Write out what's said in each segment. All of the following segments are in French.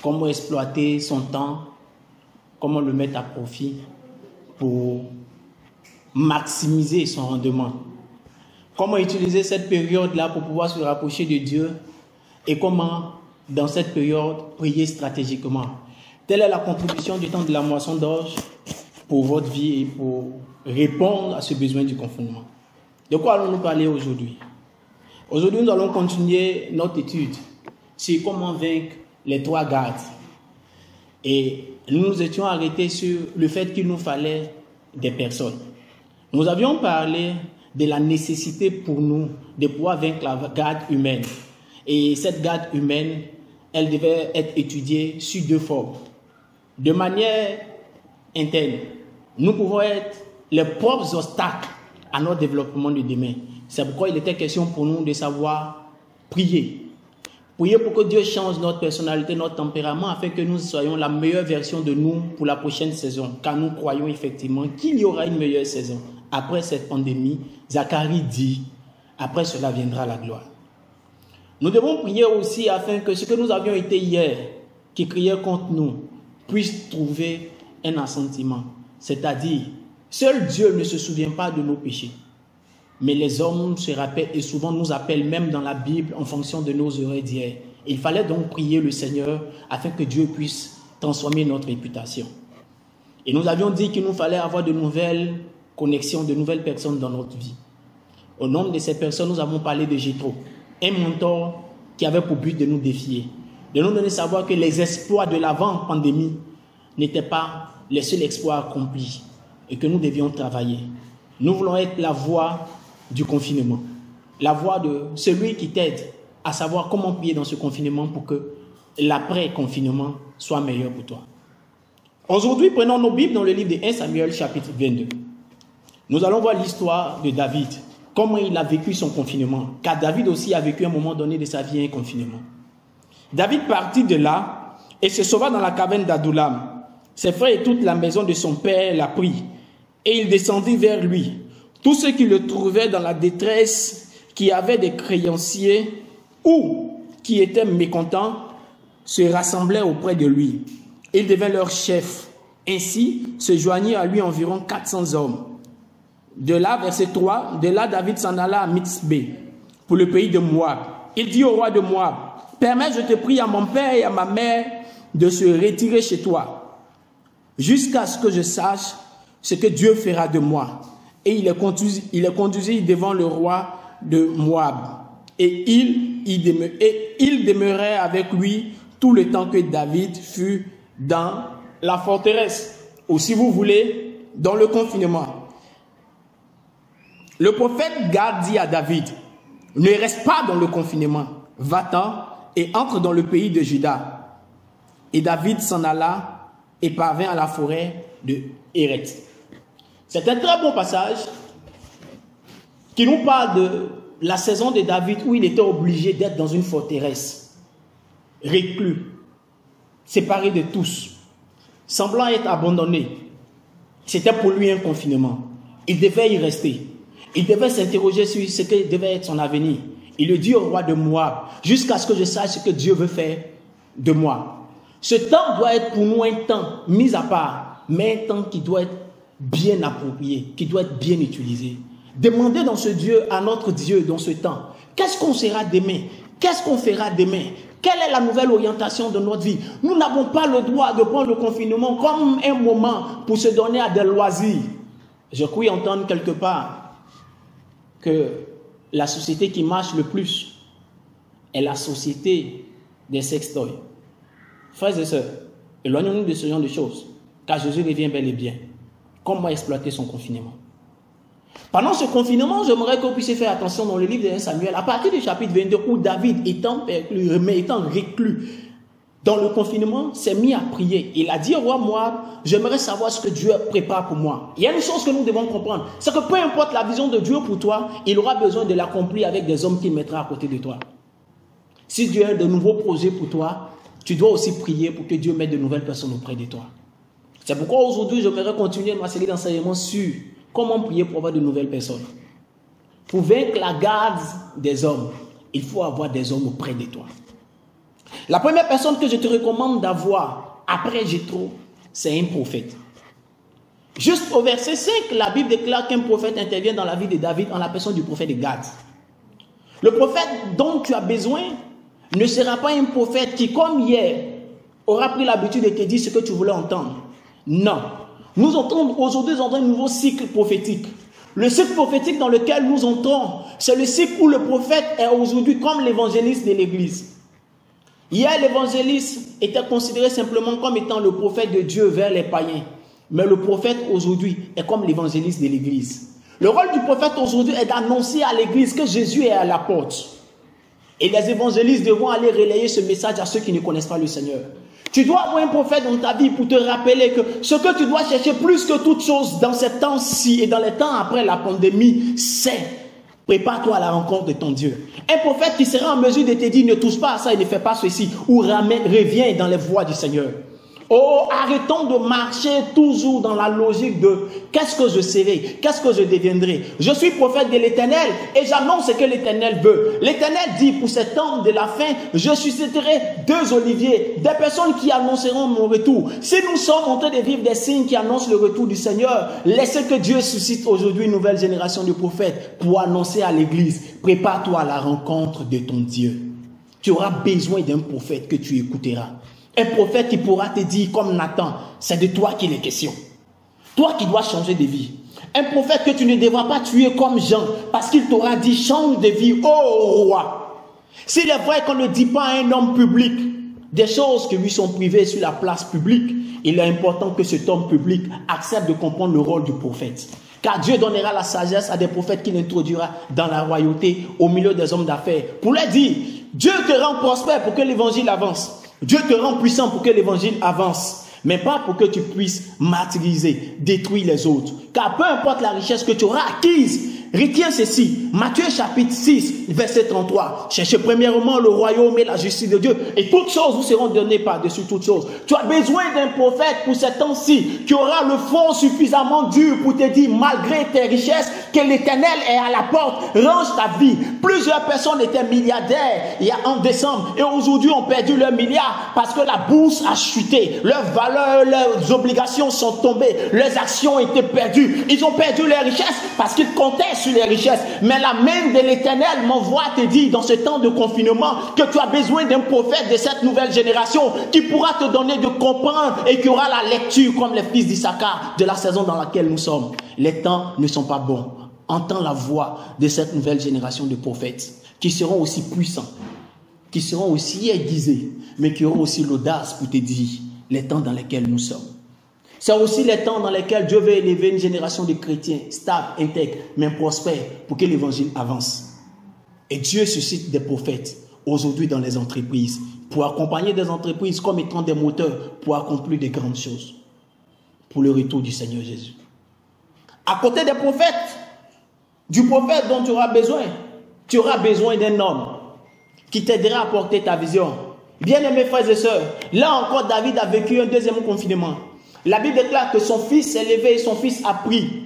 comment exploiter son temps, comment le mettre à profit pour maximiser son rendement. Comment utiliser cette période-là pour pouvoir se rapprocher de Dieu et comment, dans cette période, prier stratégiquement. Telle est la contribution du temps de la moisson d'orge pour votre vie et pour répondre à ce besoin du confinement. De quoi allons-nous parler aujourd'hui? Aujourd'hui, nous allons continuer notre étude sur comment vaincre les 3 gardes. Et nous nous étions arrêtés sur le fait qu'il nous fallait des personnes. Nous avions parlé de la nécessité pour nous de pouvoir vaincre la garde humaine. Et cette garde humaine, elle devait être étudiée sur 2 formes. De manière interne, nous pouvons être les propres obstacles à notre développement de demain. C'est pourquoi il était question pour nous de savoir prier. Prier pour que Dieu change notre personnalité, notre tempérament, afin que nous soyons la meilleure version de nous pour la prochaine saison. Car nous croyons effectivement qu'il y aura une meilleure saison. Après cette pandémie, Zacharie dit, après cela viendra la gloire. Nous devons prier aussi afin que ce que nous avions été hier, qui criait contre nous, puisse trouver un assentiment. C'est-à-dire, seul Dieu ne se souvient pas de nos péchés. Mais les hommes se rappellent et souvent nous appellent même dans la Bible en fonction de nos erreurs d'hier. Il fallait donc prier le Seigneur afin que Dieu puisse transformer notre réputation. Et nous avions dit qu'il nous fallait avoir de nouvelles connexions, de nouvelles personnes dans notre vie. Au nombre de ces personnes, nous avons parlé de Jétro, un mentor qui avait pour but de nous défier, de nous donner savoir que les exploits de l'avant-pandémie n'étaient pas les seuls exploits accomplis et que nous devions travailler. Nous voulons être la voix du confinement, la voix de celui qui t'aide à savoir comment prier dans ce confinement pour que l'après-confinement soit meilleur pour toi. Aujourd'hui, prenons nos Bibles dans le livre de 1 Samuel chapitre 22. Nous allons voir l'histoire de David, comment il a vécu son confinement, car David aussi a vécu à un moment donné de sa vie un confinement. David partit de là et se sauva dans la caverne d'Adullam. Ses frères et toute la maison de son père l'a pris, et il descendit vers lui. Tous ceux qui le trouvaient dans la détresse, qui avaient des créanciers ou qui étaient mécontents, se rassemblaient auprès de lui. Il devint leur chef. Ainsi se joignirent à lui environ 400 hommes. De là, verset 3, de là David s'en alla à Mitzbé, pour le pays de Moab. Il dit au roi de Moab, « Permets, je te prie, à mon père et à ma mère de se retirer chez toi, jusqu'à ce que je sache ce que Dieu fera de moi. » Et il les conduisit devant le roi de Moab. Et il demeurait avec lui tout le temps que David fut dans la forteresse. Ou si vous voulez, dans le confinement. Le prophète Gad dit à David, ne reste pas dans le confinement, va-t'en et entre dans le pays de Juda. Et David s'en alla et parvint à la forêt de Héret. C'est un très bon passage qui nous parle de la saison de David où il était obligé d'être dans une forteresse, reclus, séparé de tous, semblant être abandonné. C'était pour lui un confinement. Il devait y rester. Il devait s'interroger sur ce que devait être son avenir. Il le dit au roi de Moab, jusqu'à ce que je sache ce que Dieu veut faire de moi. Ce temps doit être pour nous un temps mis à part, mais un temps qui doit être bien approprié, qui doit être bien utilisé. Demandez dans ce Dieu, à notre Dieu, dans ce temps, qu'est-ce qu'on sera demain? Qu'est-ce qu'on fera demain? Quelle est la nouvelle orientation de notre vie? Nous n'avons pas le droit de prendre le confinement comme un moment pour se donner à des loisirs. Je crois entendre quelque part que la société qui marche le plus est la société des sextoys. Frères et sœurs, éloignons-nous de ce genre de choses, car Jésus revient bel et bien. Comment exploiter son confinement? Pendant ce confinement, j'aimerais que vous puissiez faire attention dans le livre de 1 Samuel, à partir du chapitre 22, où David, étant reclus dans le confinement, s'est mis à prier. Il a dit au roi Moab, j'aimerais savoir ce que Dieu prépare pour moi. Il y a une chose que nous devons comprendre, c'est que peu importe la vision de Dieu pour toi, il aura besoin de l'accomplir avec des hommes qu'il mettra à côté de toi. Si Dieu a de nouveaux projets pour toi, tu dois aussi prier pour que Dieu mette de nouvelles personnes auprès de toi. C'est pourquoi aujourd'hui, j'aimerais continuer ma série d'enseignements sur comment prier pour avoir de nouvelles personnes. Pour vaincre la garde des hommes, il faut avoir des hommes auprès de toi. La première personne que je te recommande d'avoir après Jéthro, c'est un prophète. Juste au verset 5, la Bible déclare qu'un prophète intervient dans la vie de David en la personne du prophète de Gad. Le prophète dont tu as besoin ne sera pas un prophète qui, comme hier, aura pris l'habitude de te dire ce que tu voulais entendre. Non. Nous entrons aujourd'hui dans un nouveau cycle prophétique. Le cycle prophétique dans lequel nous entrons, c'est le cycle où le prophète est aujourd'hui comme l'évangéliste de l'Église. Hier, l'évangéliste était considéré simplement comme étant le prophète de Dieu vers les païens. Mais le prophète aujourd'hui est comme l'évangéliste de l'Église. Le rôle du prophète aujourd'hui est d'annoncer à l'Église que Jésus est à la porte. Et les évangélistes devront aller relayer ce message à ceux qui ne connaissent pas le Seigneur. Tu dois avoir un prophète dans ta vie pour te rappeler que ce que tu dois chercher plus que toute chose dans ces temps-ci et dans les temps après la pandémie, c'est prépare-toi à la rencontre de ton Dieu. Un prophète qui sera en mesure de te dire ne touche pas à ça et ne fais pas ceci, ou reviens dans les voies du Seigneur. Oh, arrêtons de marcher toujours dans la logique de qu'est-ce que je serai, qu'est-ce que je deviendrai. Je suis prophète de l'Éternel et j'annonce ce que l'Éternel veut. L'Éternel dit pour cet temps de la fin, je susciterai 2 oliviers, des personnes qui annonceront mon retour. Si nous sommes en train de vivre des signes qui annoncent le retour du Seigneur, laissez que Dieu suscite aujourd'hui une nouvelle génération de prophètes pour annoncer à l'Église, prépare-toi à la rencontre de ton Dieu. Tu auras besoin d'un prophète que tu écouteras. Un prophète qui pourra te dire comme Nathan, c'est de toi qu'il est question. Toi qui dois changer de vie. Un prophète que tu ne devras pas tuer comme Jean, parce qu'il t'aura dit change de vie, ô roi. S'il est vrai qu'on ne dit pas à un homme public des choses qui lui sont privées sur la place publique, il est important que cet homme public accepte de comprendre le rôle du prophète. Car Dieu donnera la sagesse à des prophètes qu'il introduira dans la royauté au milieu des hommes d'affaires. Pour leur dire, Dieu te rend prospère pour que l'évangile avance. Dieu te rend puissant pour que l'évangile avance, mais pas pour que tu puisses martyriser, détruire les autres. Car peu importe la richesse que tu auras acquise, retiens ceci, Matthieu chapitre 6, verset 33. Cherchez premièrement le royaume et la justice de Dieu, et toutes choses vous seront données par-dessus toutes choses. Tu as besoin d'un prophète pour ces temps-ci, qui aura le front suffisamment dur pour te dire, malgré tes richesses, que l'Éternel est à la porte, range ta vie. Plusieurs personnes étaient milliardaires il y a en décembre, et aujourd'hui ont perdu leurs milliards, parce que la bourse a chuté, leurs valeurs, leurs obligations sont tombées, leurs actions ont été perdues, ils ont perdu leurs richesses, parce qu'ils comptaient sur les richesses. Mais la main de l'Éternel m'envoie te dire dans ce temps de confinement que tu as besoin d'un prophète de cette nouvelle génération qui pourra te donner de comprendre et qui aura la lecture comme les fils d'Issachar de la saison dans laquelle nous sommes. Les temps ne sont pas bons. Entends la voix de cette nouvelle génération de prophètes qui seront aussi puissants, qui seront aussi aiguisés, mais qui auront aussi l'audace pour te dire les temps dans lesquels nous sommes. C'est aussi les temps dans lesquels Dieu veut élever une génération de chrétiens stables, intègres, mais prospères pour que l'évangile avance. Et Dieu suscite des prophètes aujourd'hui dans les entreprises pour accompagner des entreprises comme étant des moteurs pour accomplir de grandes choses pour le retour du Seigneur Jésus. À côté des prophètes, du prophète dont tu auras besoin d'un homme qui t'aidera à porter ta vision. Bien-aimés frères et sœurs, là encore David a vécu un deuxième confinement. La Bible déclare que son fils s'est levé et son fils a pris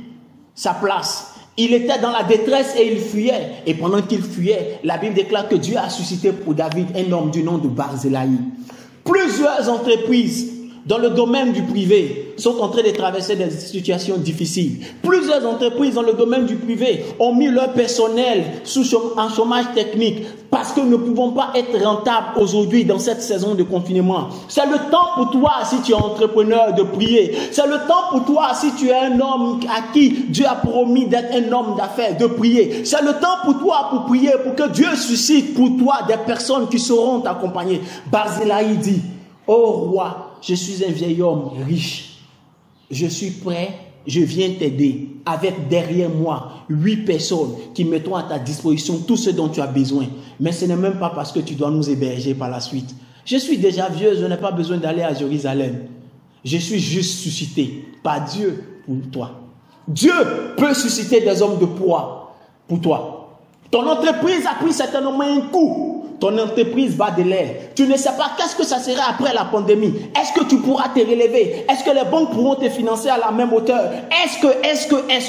sa place. Il était dans la détresse et il fuyait. Et pendant qu'il fuyait, la Bible déclare que Dieu a suscité pour David un homme du nom de Barzélaï. Plusieurs entreprises dans le domaine du privé sont en train de traverser des situations difficiles. Plusieurs entreprises dans le domaine du privé ont mis leur personnel en chômage technique parce que nous ne pouvons pas être rentables aujourd'hui dans cette saison de confinement. C'est le temps pour toi, si tu es entrepreneur, de prier. C'est le temps pour toi, si tu es un homme à qui Dieu a promis d'être un homme d'affaires, de prier. C'est le temps pour toi pour prier, pour que Dieu suscite pour toi des personnes qui sauront t'accompagner. Barzélaï dit, ô roi, je suis un vieil homme riche. Je suis prêt, je viens t'aider. Avec derrière moi 8 personnes qui mettront à ta disposition tout ce dont tu as besoin. Mais ce n'est même pas parce que tu dois nous héberger par la suite. Je suis déjà vieux, je n'ai pas besoin d'aller à Jérusalem. Je suis juste suscité par Dieu pour toi. Dieu peut susciter des hommes de poids pour toi. Ton entreprise a pris certainement un coup. ton entreprise bat de l'air. Tu ne sais pas qu'est-ce que ça sera après la pandémie. Est-ce que tu pourras te relever? Est-ce que les banques pourront te financer à la même hauteur? Est-ce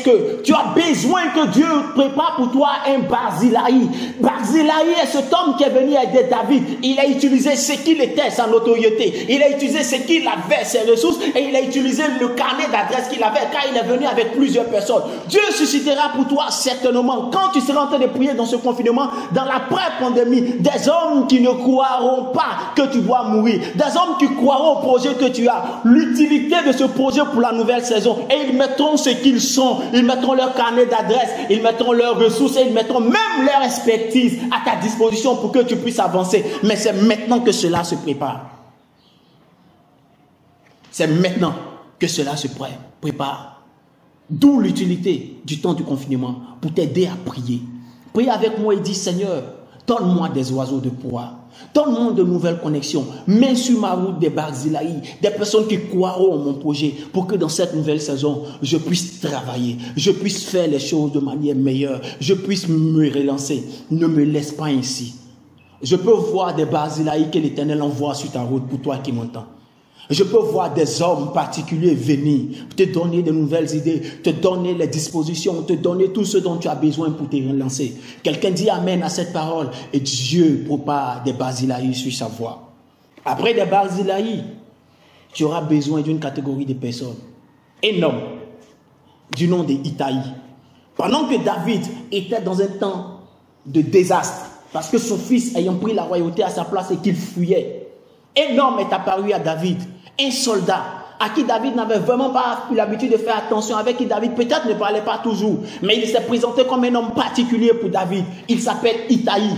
que tu as besoin que Dieu prépare pour toi un Barzillai? Barzillai est cet homme qui est venu aider David. Il a utilisé ce qu'il était, sa notoriété. Il a utilisé ce qu'il avait, ses ressources, et il a utilisé le carnet d'adresse qu'il avait, car il est venu avec plusieurs personnes. Dieu suscitera pour toi certainement, quand tu seras en train de prier dans ce confinement, dans l'après-pandémie, des hommes qui ne croiront pas que tu dois mourir, des hommes qui croiront au projet que tu as, l'utilité de ce projet pour la nouvelle saison, et ils mettront ce qu'ils sont, ils mettront leur carnet d'adresse, ils mettront leurs ressources, et ils mettront même leur expertise à ta disposition pour que tu puisses avancer. Mais c'est maintenant que cela se prépare. C'est maintenant que cela se prépare. D'où l'utilité du temps du confinement pour t'aider à prier. Prie avec moi et dis: Seigneur, donne-moi des oiseaux de proie. Donne-moi de nouvelles connexions. Mets sur ma route des Barzillai, des personnes qui croiront en mon projet pour que dans cette nouvelle saison, je puisse travailler, je puisse faire les choses de manière meilleure, je puisse me relancer. Ne me laisse pas ainsi. Je peux voir des Barzillai que l'Éternel envoie sur ta route pour toi qui m'entends. Je peux voir des hommes particuliers venir te donner de nouvelles idées, te donner les dispositions, te donner tout ce dont tu as besoin pour te relancer. Quelqu'un dit amen à cette parole et Dieu prépare des Barzillai sur sa voie. Après des Barzillai, tu auras besoin d'une catégorie de personnes énorme du nom de Itaï. Pendant que David était dans un temps de désastre, parce que son fils ayant pris la royauté à sa place et qu'il fuyait, un homme est apparu à David, un soldat à qui David n'avait vraiment pas eu l'habitude de faire attention, avec qui David peut-être ne parlait pas toujours, mais il s'est présenté comme un homme particulier pour David. Il s'appelle Itaï.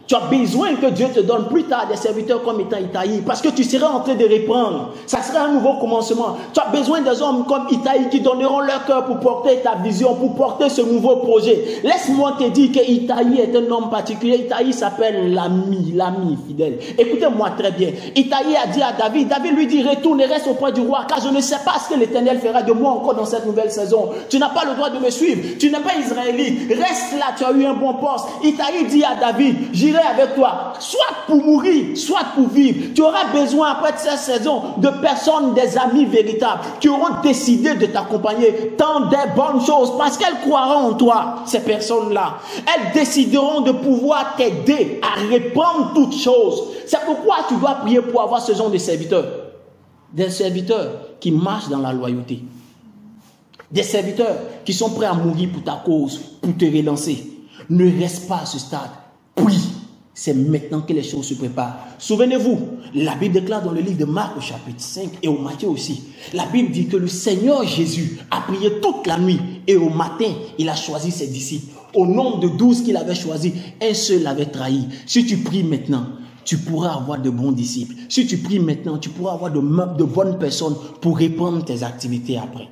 Tu as besoin que Dieu te donne plus tard des serviteurs comme étant Itaï, parce que tu seras en train de reprendre. Ça sera un nouveau commencement. Tu as besoin des hommes comme Itaï qui donneront leur cœur pour porter ta vision, pour porter ce nouveau projet. Laisse-moi te dire que Itaï est un homme particulier. Itaï s'appelle l'ami fidèle. Écoutez-moi très bien. Itaï a dit à David, David lui dit: retourne et reste auprès du roi, car je ne sais pas ce que l'Éternel fera de moi encore dans cette nouvelle saison. Tu n'as pas le droit de me suivre. Tu n'es pas israélite. Reste là, tu as eu un bon poste. Itaï dit à David: j'irai avec toi, soit pour mourir, soit pour vivre. Tu auras besoin après cette saison de personnes, des amis véritables qui auront décidé de t'accompagner dans des bonnes choses parce qu'elles croiront en toi. Ces personnes-là, elles décideront de pouvoir t'aider à reprendre toutes choses. C'est pourquoi tu dois prier pour avoir ce genre de serviteurs. Des serviteurs qui marchent dans la loyauté. Des serviteurs qui sont prêts à mourir pour ta cause, pour te relancer. Ne reste pas à ce stade. Prie. C'est maintenant que les choses se préparent. Souvenez-vous, la Bible déclare dans le livre de Marc au chapitre 5 et au Matthieu aussi. La Bible dit que le Seigneur Jésus a prié toute la nuit et au matin, il a choisi ses disciples. Au nombre de 12 qu'il avait choisi, un seul l'avait trahi. Si tu pries maintenant, tu pourras avoir de bons disciples. Si tu pries maintenant, tu pourras avoir de bonnes personnes pour reprendre tes activités après.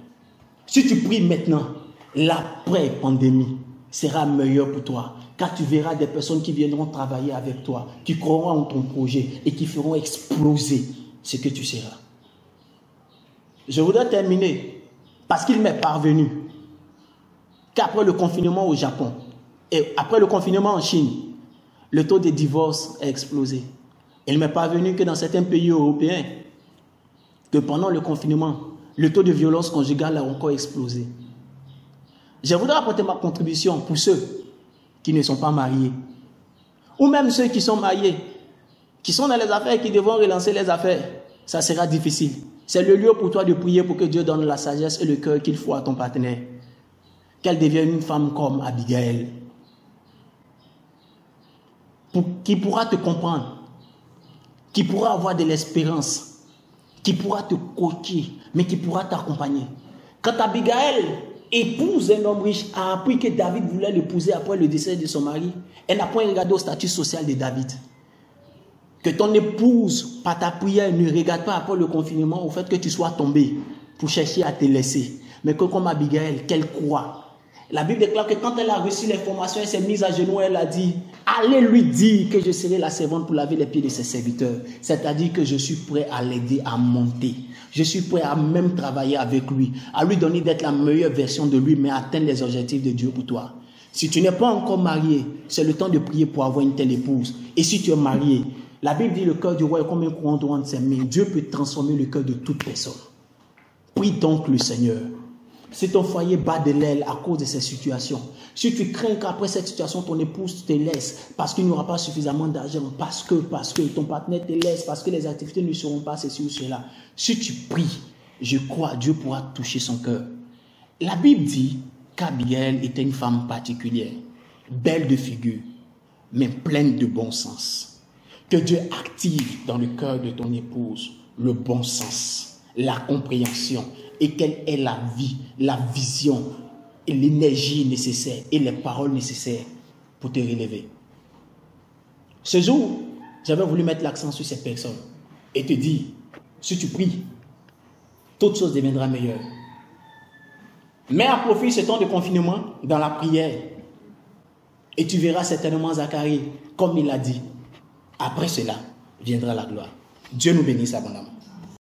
Si tu pries maintenant, l'après-pandémie sera meilleur pour toi. Car tu verras des personnes qui viendront travailler avec toi, qui croiront en ton projet et qui feront exploser ce que tu seras. Je voudrais terminer parce qu'il m'est parvenu qu'après le confinement au Japon et après le confinement en Chine, le taux de divorce a explosé. Il m'est parvenu que dans certains pays européens, que pendant le confinement, le taux de violence conjugale a encore explosé. Je voudrais apporter ma contribution pour ceux qui ne sont pas mariés, ou même ceux qui sont mariés, qui sont dans les affaires et qui devront relancer les affaires. Ça sera difficile. C'est le lieu pour toi de prier pour que Dieu donne la sagesse et le cœur qu'il faut à ton partenaire. Qu'elle devienne une femme comme Abigail, qui pourra te comprendre, qui pourra avoir de l'espérance, qui pourra te coacher, mais qui pourra t'accompagner. Quand Abigail, épouse un homme riche, a appris que David voulait l'épouser après le décès de son mari, elle n'a point regardé au statut social de David. Que ton épouse, par ta prière, ne regarde pas après le confinement au fait que tu sois tombé pour chercher à te laisser. Mais que comme Abigail, qu'elle croit. La Bible déclare que quand elle a reçu l'information, elle s'est mise à genoux, elle a dit: allez lui dire que je serai la servante pour laver les pieds de ses serviteurs. C'est-à-dire que je suis prêt à l'aider à monter. Je suis prêt à même travailler avec lui, à lui donner d'être la meilleure version de lui, mais atteindre les objectifs de Dieu pour toi. Si tu n'es pas encore marié, c'est le temps de prier pour avoir une telle épouse. Et si tu es marié, la Bible dit le cœur du roi est comme un courant d'eau entre ses mains. Dieu peut transformer le cœur de toute personne. Prie donc le Seigneur. Si ton foyer bat de l'aile à cause de ces situations, si tu crains qu'après cette situation, ton épouse te laisse parce qu'il n'y aura pas suffisamment d'argent, parce que ton partenaire te laisse, parce que les activités ne seront pas ceci ou cela, si tu pries, je crois, Dieu pourra toucher son cœur. La Bible dit qu'Abigail était une femme particulière, belle de figure, mais pleine de bon sens. Que Dieu active dans le cœur de ton épouse le bon sens, la compréhension, et qu'elle ait la vie, la vision, et l'énergie nécessaire, et les paroles nécessaires pour te relever. Ce jour, j'avais voulu mettre l'accent sur ces personnes et te dire, si tu pries, toute chose deviendra meilleure. Mets à profit ce temps de confinement dans la prière. Et tu verras certainement Zacharie, comme il l'a dit. Après cela, viendra la gloire. Dieu nous bénisse abondamment.